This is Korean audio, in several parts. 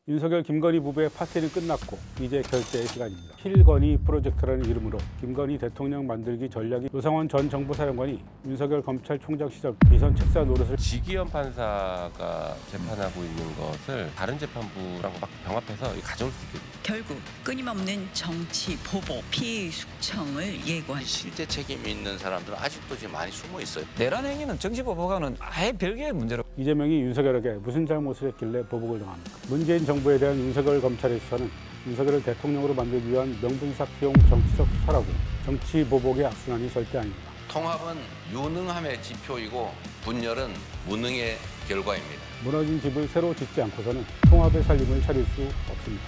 윤석열 김건희 부부의 파티는 끝났고 이제 결제의 시간입니다. 힐건희 프로젝트라는 이름으로 김건희 대통령 만들기 전략이 노상원 전 정보사령관이 윤석열 검찰총장 시절 비선 책사 노릇을 지기현 판사가 재판하고 있는 것을 다른 재판부랑 막 병합해서 가져올 수 있게 됩니다. 결국 끊임없는 정치 보복, 피해 숙청을 예고한 실제 책임이 있는 사람들은 아직도 지금 많이 숨어 있어요. 내란 행위는 정치보복과는 아예 별개의 문제로. 이재명이 윤석열에게 무슨 잘못을 했길래 보복을 당합니까? 문재인 정부에 대한 윤석열 검찰의 수사는 윤석열을 대통령으로 만들기 위한 명분삭용 정치적 수사라고 정치 보복의 악순환이 절대 아닙니다. 통합은 유능함의 지표이고 분열은 무능의 결과입니다. 무너진 집을 새로 짓지 않고서는 통합의 살림을 차릴 수 없습니다.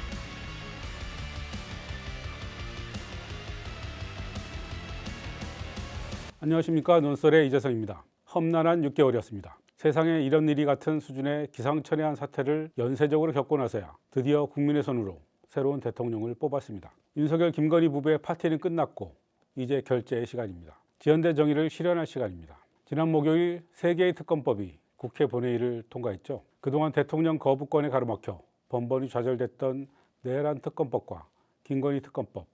안녕하십니까. 논설의 이재성입니다. 험난한 6개월이었습니다. 세상에 이런 일이 같은 수준의 기상천외한 사태를 연쇄적으로 겪고 나서야 드디어 국민의 손으로 새로운 대통령을 뽑았습니다. 윤석열 김건희 부부의 파티는 끝났고 이제 결제의 시간입니다. 지연된 정의를 실현할 시간입니다. 지난 목요일 3개의 특검법이 국회 본회의를 통과했죠. 그동안 대통령 거부권에 가로막혀 번번이 좌절됐던 내란 특검법과 김건희 특검법,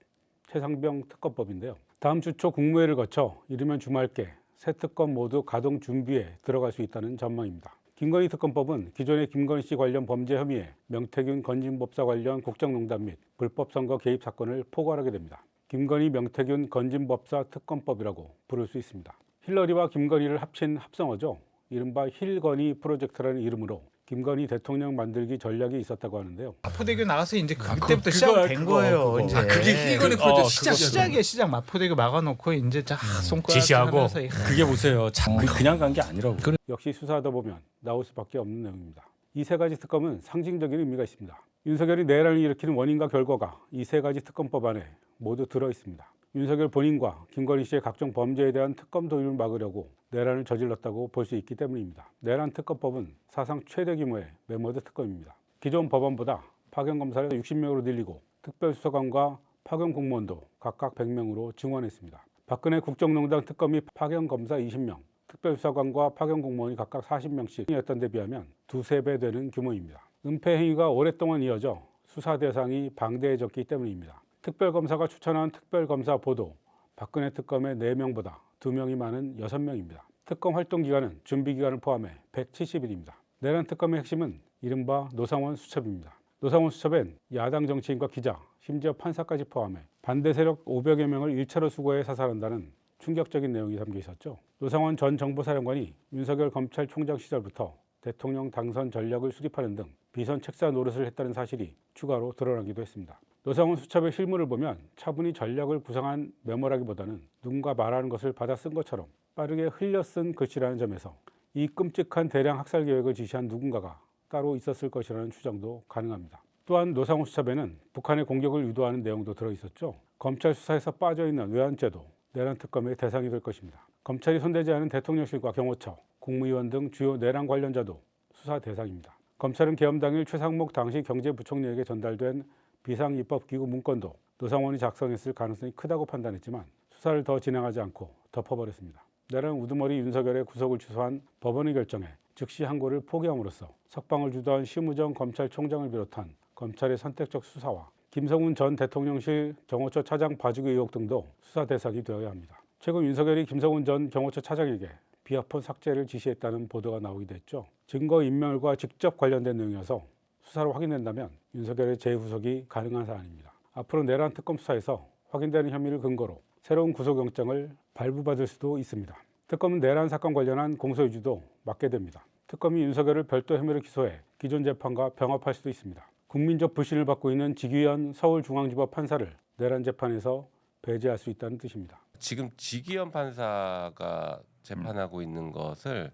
최상병 특검법인데요. 다음 주 초 국무회를 거쳐 이르면 주말께 새 특검 모두 가동 준비에 들어갈 수 있다는 전망입니다. 김건희 특검법은 기존의 김건희 씨 관련 범죄 혐의에 명태균 건진법사 관련 국정농단 및 불법 선거 개입 사건을 포괄하게 됩니다. 김건희 명태균 건진법사 특검법이라고 부를 수 있습니다. 힐러리와 김건희를 합친 합성어죠. 이른바 힐건희 프로젝트라는 이름으로 김건희 대통령 만들기 전략이 있었다고 하는데요. 마포대교 나가서 이제 그때부터 시작된 거예요. 그거. 이제 그게 힐건희 프로젝트 시작이에요. 시작 마포대교 막아놓고 이제 자 손가락 지시하고 하면서 그게 보세요. 그냥 간 게 아니라고. 역시 수사하다 보면 나올 수밖에 없는 내용입니다. 이 세 가지 특검은 상징적인 의미가 있습니다. 윤석열이 내란을 일으키는 원인과 결과가 이 세 가지 특검법 안에 모두 들어 있습니다. 윤석열 본인과 김건희 씨의 각종 범죄에 대한 특검 도입을 막으려고 내란을 저질렀다고 볼 수 있기 때문입니다. 내란 특검법은 사상 최대 규모의 메모드 특검입니다. 기존 법원보다 파견 검사를 60명으로 늘리고 특별수사관과 파견 공무원도 각각 100명으로 증원했습니다. 박근혜 국정농단 특검이 파견 검사 20명, 특별수사관과 파견 공무원이 각각 40명씩이었던 데 비하면 두세 배 되는 규모입니다. 은폐 행위가 오랫동안 이어져 수사 대상이 방대해졌기 때문입니다. 특별검사가 추천한 특별검사 보도, 박근혜 특검의 4명보다 2명이 많은 6명입니다. 특검 활동 기간은 준비 기간을 포함해 170일입니다. 내란 특검의 핵심은 이른바 노상원 수첩입니다. 노상원 수첩엔 야당 정치인과 기자, 심지어 판사까지 포함해 반대 세력 500여 명을 일차로 수거해 사살한다는 충격적인 내용이 담겨 있었죠. 노상원 전 정보사령관이 윤석열 검찰총장 시절부터 대통령 당선 전략을 수립하는 등 비선 책사 노릇을 했다는 사실이 추가로 드러나기도 했습니다. 노상원 수첩의 실물을 보면 차분히 전략을 구상한 메모라기보다는 누군가 말하는 것을 받아 쓴 것처럼 빠르게 흘려 쓴 글씨라는 점에서 이 끔찍한 대량 학살 계획을 지시한 누군가가 따로 있었을 것이라는 추정도 가능합니다. 또한 노상원 수첩에는 북한의 공격을 유도하는 내용도 들어있었죠. 검찰 수사에서 빠져있는 외환죄도 내란 특검의 대상이 될 것입니다. 검찰이 손대지 않은 대통령실과 경호처, 국무위원 등 주요 내란 관련자도 수사 대상입니다. 검찰은 계엄 당일 최상목 당시 경제부총리에게 전달된 비상입법기구 문건도 노상원이 작성했을 가능성이 크다고 판단했지만 수사를 더 진행하지 않고 덮어버렸습니다. 내란 우두머리 윤석열의 구속을 취소한 법원의 결정에 즉시 항고를 포기함으로써 석방을 주도한 심우정 검찰총장을 비롯한 검찰의 선택적 수사와 김성훈 전 대통령실 경호처 차장 봐주기 의혹 등도 수사 대상이 되어야 합니다. 최근 윤석열이 김성훈 전 경호처 차장에게 비화폰 삭제를 지시했다는 보도가 나오기도 했죠. 증거인멸과 직접 관련된 내용이어서 수사로 확인된다면 윤석열의 재후속이 가능한 사안입니다. 앞으로 내란 특검 수사에서 확인되는 혐의를 근거로 새로운 구속영장을 발부받을 수도 있습니다. 특검은 내란 사건 관련한 공소유지도 맡게 됩니다. 특검이 윤석열을 별도 혐의로 기소해 기존 재판과 병합할 수도 있습니다. 국민적 불신을 받고 있는 지기현 서울중앙지법 판사를 내란 재판에서 배제할 수 있다는 뜻입니다. 지금 지기현 판사가 재판하고 있는 것을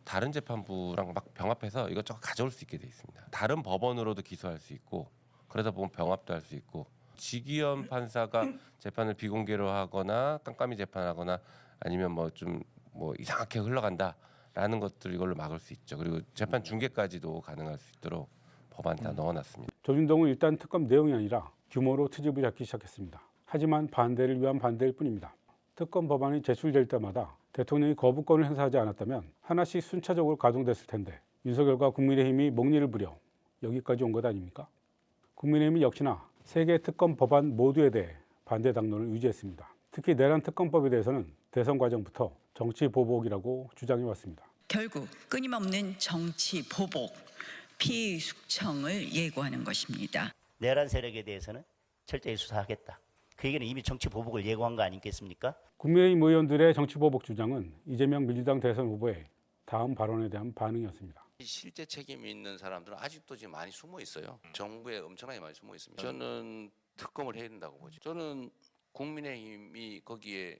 다른 재판부랑 막 병합해서 이것저것 가져올 수 있게 돼 있습니다. 다른 법원으로도 기소할 수 있고 그러다 보면 병합도 할 수 있고 지기현 판사가 재판을 비공개로 하거나 깜깜이 재판하거나 아니면 뭐 이상하게 흘러간다라는 것들 이걸로 막을 수 있죠. 그리고 재판 중계까지도 가능할 수 있도록 법안 다 넣어놨습니다. 조준동은 일단 특검 내용이 아니라 규모로 트집을 잡기 시작했습니다. 하지만 반대를 위한 반대일 뿐입니다. 특검 법안이 제출될 때마다 대통령이 거부권을 행사하지 않았다면 하나씩 순차적으로 가동됐을 텐데 윤석열과 국민의힘이 목리를 부려 여기까지 온 것 아닙니까? 국민의힘은 역시나 3개 특검 법안 모두에 대해 반대 당론을 유지했습니다. 특히 내란 특검법에 대해서는 대선 과정부터 정치 보복이라고 주장해 왔습니다. 결국 끊임없는 정치 보복, 피의 숙청을 예고하는 것입니다. 내란 세력에 대해서는 철저히 수사하겠다. 그 얘기는 이미 정치 보복을 예고한 거 아니겠습니까? 국민의힘 의원들의 정치 보복 주장은 이재명 민주당 대선 후보의 다음 발언에 대한 반응이었습니다. 실제 책임이 있는 사람들은 아직도 지금 많이 숨어 있어요. 정부에 엄청나게 많이 숨어 있습니다. 저는 특검을 해야 된다고 보죠. 저는 국민의힘이 거기에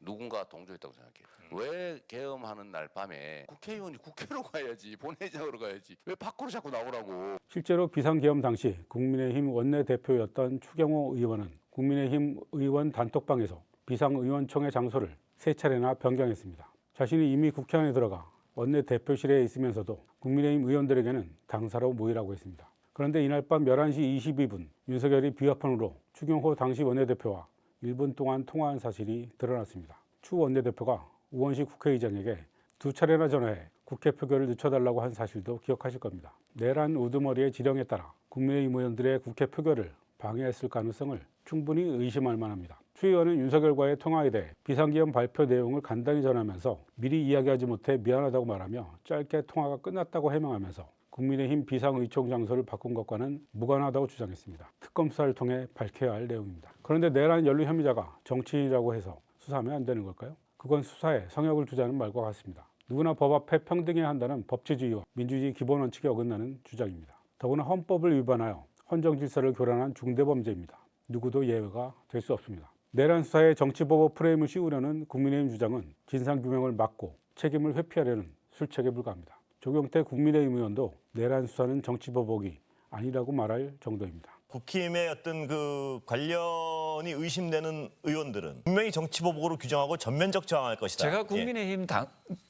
누군가 동조했다고 생각해요. 왜 계엄하는 날 밤에 국회의원이 국회로 가야지, 본회의장으로 가야지, 왜 밖으로 자꾸 나오라고. 실제로 비상계엄 당시 국민의힘 원내대표였던 추경호 의원은 국민의힘 의원 단톡방에서 비상의원총회 장소를 3차례나 변경했습니다. 자신이 이미 국회 안에 들어가 원내대표실에 있으면서도 국민의힘 의원들에게는 당사로 모이라고 했습니다. 그런데 이날 밤 11시 22분 윤석열이 비화폰으로 추경호 당시 원내대표와 1분 동안 통화한 사실이 드러났습니다. 추 원내대표가 우원식 국회의장에게 2차례나 전화해 국회 표결을 늦춰달라고 한 사실도 기억하실 겁니다. 내란 우두머리의 지령에 따라 국민의힘 의원들의 국회 표결을 방해했을 가능성을 충분히 의심할 만합니다. 추 의원은 윤석열과의 통화에 대해 비상기엄 발표 내용을 간단히 전하면서 미리 이야기하지 못해 미안하다고 말하며 짧게 통화가 끝났다고 해명하면서 국민의힘 비상의총 장소를 바꾼 것과는 무관하다고 주장했습니다. 특검 수사를 통해 밝혀야 할 내용입니다. 그런데 내란 연루 혐의자가 정치인이라고 해서 수사하면 안 되는 걸까요? 그건 수사에 성역을 두자는 말과 같습니다. 누구나 법 앞에 평등해야 한다는 법치주의와 민주주의 기본 원칙에 어긋나는 주장입니다. 더구나 헌법을 위반하여 헌정 질서를 교란한 중대범죄입니다. 누구도 예외가 될 수 없습니다. 내란 수사의 정치보복 프레임을 씌우려는 국민의힘 주장은 진상규명을 막고 책임을 회피하려는 술책에 불과합니다. 조경태 국민의힘 의원도 내란 수사는 정치보복이 아니라고 말할 정도입니다. 국힘의 어떤 그 관련이 의심되는 의원들은 분명히 정치보복으로 규정하고 전면적 저항할 것이다. 제가 국민의힘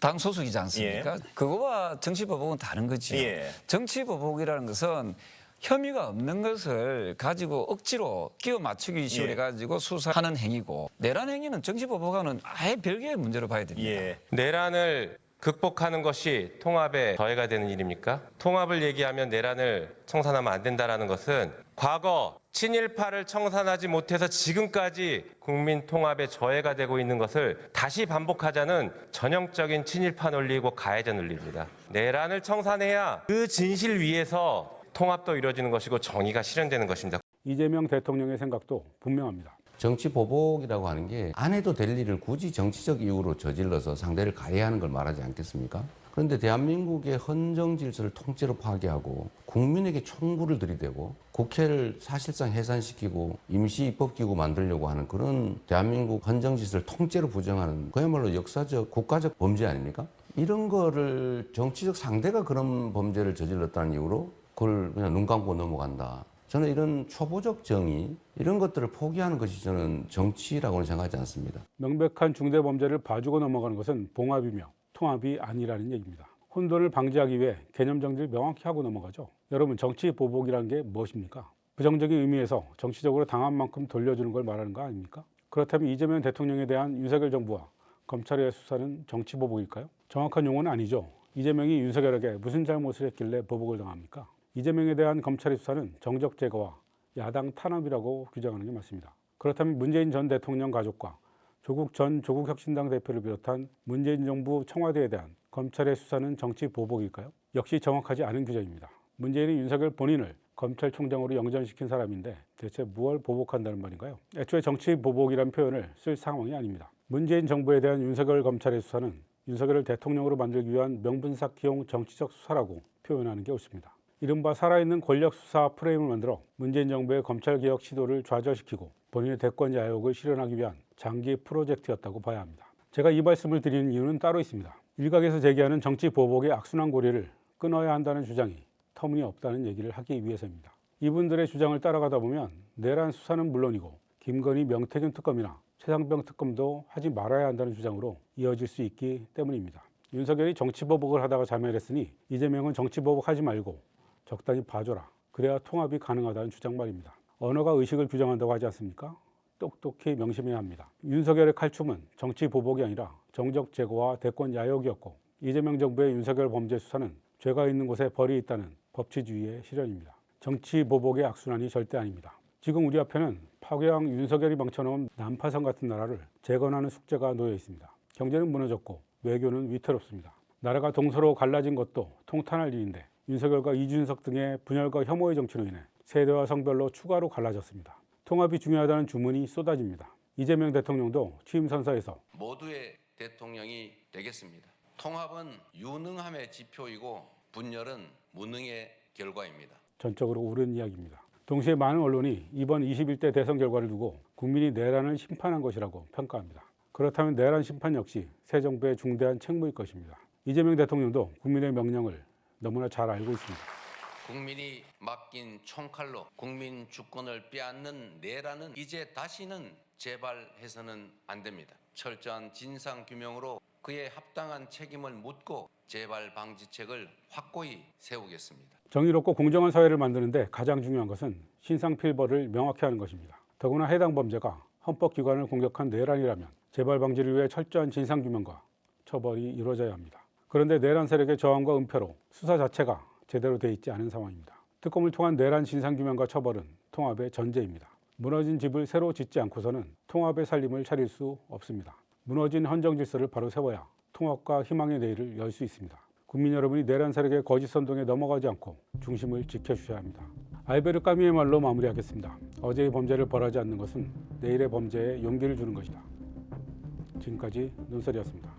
당 소속이지 않습니까? 그거와 정치보복은 다른 거죠. 정치보복이라는 것은 혐의가 없는 것을 가지고 억지로 끼워 맞추기 시작해 가지고 수사하는 행위고, 내란 행위는 정치보복과는 아예 별개의 문제로 봐야 됩니다. 내란을 극복하는 것이 통합의 저해가 되는 일입니까? 통합을 얘기하면 내란을 청산하면 안 된다는 것은 과거 친일파를 청산하지 못해서 지금까지 국민 통합의 저해가 되고 있는 것을 다시 반복하자는 전형적인 친일파 논리이고 가해자 논리입니다. 내란을 청산해야 그 진실 위에서 통합도 이루어지는 것이고 정의가 실현되는 것입니다. 이재명 대통령의 생각도 분명합니다. 정치 보복이라고 하는 게 안 해도 될 일을 굳이 정치적 이유로 저질러서 상대를 가해하는 걸 말하지 않겠습니까? 그런데 대한민국의 헌정 질서를 통째로 파괴하고 국민에게 총구를 들이대고 국회를 사실상 해산시키고 임시 입법기구 만들려고 하는 그런 대한민국 헌정 질서를 통째로 부정하는 그야말로 역사적 국가적 범죄 아닙니까? 이런 거를 정치적 상대가 그런 범죄를 저질렀다는 이유로 그걸 그냥 눈 감고 넘어간다. 저는 이런 초보적 정의, 이런 것들을 포기하는 것이 저는 정치라고는 생각하지 않습니다. 명백한 중대범죄를 봐주고 넘어가는 것은 봉합이며 통합이 아니라는 얘기입니다. 혼돈을 방지하기 위해 개념 정리를 명확히 하고 넘어가죠. 여러분, 정치 보복이라는 게 무엇입니까? 부정적인 의미에서 정치적으로 당한 만큼 돌려주는 걸 말하는 거 아닙니까? 그렇다면 이재명 대통령에 대한 윤석열 정부와 검찰의 수사는 정치 보복일까요? 정확한 용어는 아니죠. 이재명이 윤석열에게 무슨 잘못을 했길래 보복을 당합니까? 이재명에 대한 검찰의 수사는 정적 제거와 야당 탄압이라고 규정하는 게 맞습니다. 그렇다면 문재인 전 대통령 가족과 조국 전 조국혁신당 대표를 비롯한 문재인 정부 청와대에 대한 검찰의 수사는 정치 보복일까요? 역시 정확하지 않은 규정입니다. 문재인이 윤석열 본인을 검찰총장으로 영전시킨 사람인데 대체 무엇을 보복한다는 말인가요? 애초에 정치 보복이라는 표현을 쓸 상황이 아닙니다. 문재인 정부에 대한 윤석열 검찰의 수사는 윤석열을 대통령으로 만들기 위한 명분쌓기용 정치적 수사라고 표현하는 게 옳습니다. 이른바 살아있는 권력 수사 프레임을 만들어 문재인 정부의 검찰개혁 시도를 좌절시키고 본인의 대권 야욕을 실현하기 위한 장기 프로젝트였다고 봐야 합니다. 제가 이 말씀을 드리는 이유는 따로 있습니다. 일각에서 제기하는 정치 보복의 악순환 고리를 끊어야 한다는 주장이 터무니없다는 얘기를 하기 위해서입니다. 이분들의 주장을 따라가다 보면 내란 수사는 물론이고 김건희 명태균 특검이나 최상병 특검도 하지 말아야 한다는 주장으로 이어질 수 있기 때문입니다. 윤석열이 정치 보복을 하다가 자멸했으니 이재명은 정치 보복하지 말고 적당히 봐줘라. 그래야 통합이 가능하다는 주장 말입니다. 언어가 의식을 규정한다고 하지 않습니까? 똑똑히 명심해야 합니다. 윤석열의 칼춤은 정치 보복이 아니라 정적 제거와 대권 야욕이었고, 이재명 정부의 윤석열 범죄 수사는 죄가 있는 곳에 벌이 있다는 법치주의의 실현입니다. 정치 보복의 악순환이 절대 아닙니다. 지금 우리 앞에는 파괴왕 윤석열이 망쳐놓은 난파선 같은 나라를 재건하는 숙제가 놓여 있습니다. 경제는 무너졌고 외교는 위태롭습니다. 나라가 동서로 갈라진 것도 통탄할 일인데 윤석열과 이준석 등의 분열과 혐오의 정치로 인해 세대와 성별로 추가로 갈라졌습니다. 통합이 중요하다는 주문이 쏟아집니다. 이재명 대통령도 취임 선서에서 모두의 대통령이 되겠습니다. 통합은 유능함의 지표이고 분열은 무능의 결과입니다. 전적으로 옳은 이야기입니다. 동시에 많은 언론이 이번 21대 대선 결과를 두고 국민이 내란을 심판한 것이라고 평가합니다. 그렇다면 내란 심판 역시 새 정부의 중대한 책무일 것입니다. 이재명 대통령도 국민의 명령을 너무나 잘 알고 있습니다. 국민이 맡긴 총칼로 국민 주권을 빼앗는 내란은 이제 다시는 재발해서는 안 됩니다. 철저한 진상규명으로 그에 합당한 책임을 묻고 재발 방지책을 확고히 세우겠습니다. 정의롭고 공정한 사회를 만드는데 가장 중요한 것은 신상필벌을 명확히 하는 것입니다. 더구나 해당 범죄가 헌법기관을 공격한 내란이라면 재발 방지를 위해 철저한 진상규명과 처벌이 이루어져야 합니다. 그런데 내란 세력의 저항과 은폐로 수사 자체가 제대로 돼 있지 않은 상황입니다. 특검을 통한 내란 진상규명과 처벌은 통합의 전제입니다. 무너진 집을 새로 짓지 않고서는 통합의 살림을 차릴 수 없습니다. 무너진 헌정 질서를 바로 세워야 통합과 희망의 내일을 열 수 있습니다. 국민 여러분이 내란 세력의 거짓 선동에 넘어가지 않고 중심을 지켜주셔야 합니다. 알베르 까뮈의 말로 마무리하겠습니다. 어제의 범죄를 벌하지 않는 것은 내일의 범죄에 용기를 주는 것이다. 지금까지 눈설이었습니다.